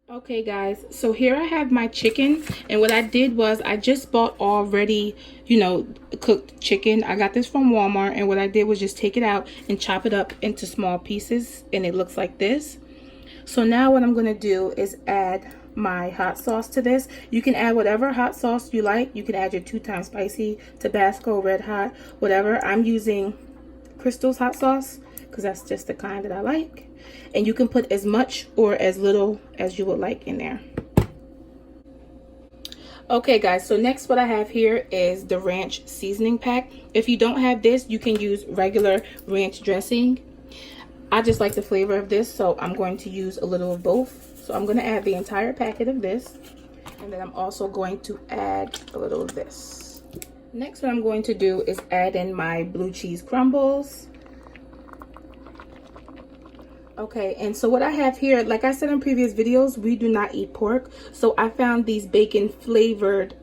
Okay guys, so here I have my chicken, and what I did was I just bought already, cooked chicken. I got this from Walmart, and what I did was just take it out and chop it up into small pieces, and it looks like this. So now what I'm going to do is add my hot sauce to this. You can add whatever hot sauce you like. You can add your 2-time spicy, Tabasco, Red Hot, whatever. I'm using Crystal's hot sauce because that's just the kind that I like. And you can put as much or as little as you would like in there. Okay guys, so next what I have here is the ranch seasoning pack. If you don't have this, you can use regular ranch dressing. I just like the flavor of this, so I'm going to use a little of both. So I'm going to add the entire packet of this, and then I'm also going to add a little of this. Next, what I'm going to do is add in my blue cheese crumbles. Okay, and so what I have here, like I said in previous videos, we do not eat pork. So I found these bacon flavored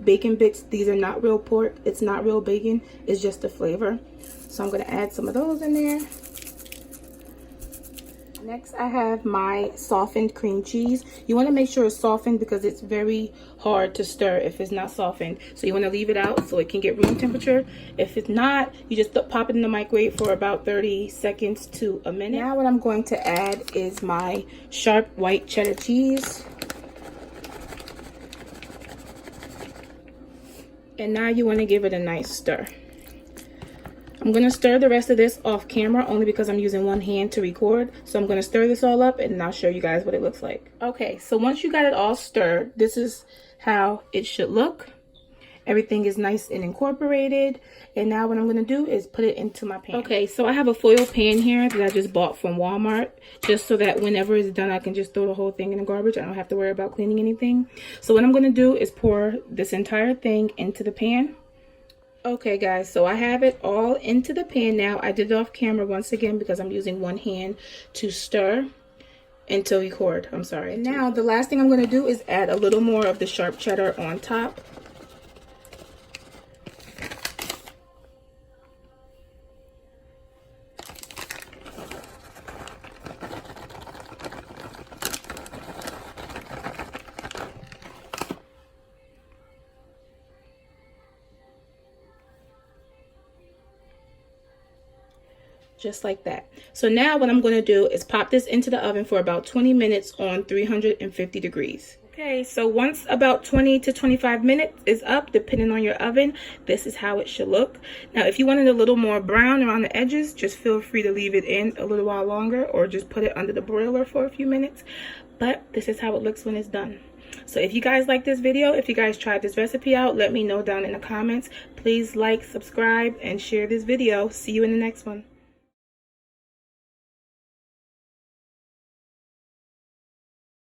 bacon bits. These are not real pork. It's not real bacon. It's just the flavor. So I'm going to add some of those in there. Next, I have my softened cream cheese. You want to make sure it's softened because it's very hard to stir if it's not softened. So you want to leave it out so it can get room temperature. If it's not, you just pop it in the microwave for about 30 seconds to a minute. Now what I'm going to add is my sharp white cheddar cheese. And now you want to give it a nice stir. I'm going to stir the rest of this off camera only because I'm using one hand to record. So I'm going to stir this all up and I'll show you guys what it looks like. Okay, so once you got it all stirred, this is how it should look. Everything is nice and incorporated. And now what I'm going to do is put it into my pan. Okay, so I have a foil pan here that I just bought from Walmart. Just so that whenever it's done, I can just throw the whole thing in the garbage. I don't have to worry about cleaning anything. So what I'm going to do is pour this entire thing into the pan. Okay guys, so I have it all into the pan now. I did it off camera once again because I'm using one hand to stir and to record. I'm sorry. And now the last thing I'm going to do is add a little more of the sharp cheddar on top. Just like that. So now what I'm going to do is pop this into the oven for about 20 minutes on 350 degrees. Okay, so once about 20 to 25 minutes is up, depending on your oven, this is how it should look. Now, if you want it a little more brown around the edges, just feel free to leave it in a little while longer or just put it under the broiler for a few minutes. But this is how it looks when it's done. So if you guys like this video, if you guys tried this recipe out, let me know down in the comments. Please like, subscribe, and share this video. See you in the next one.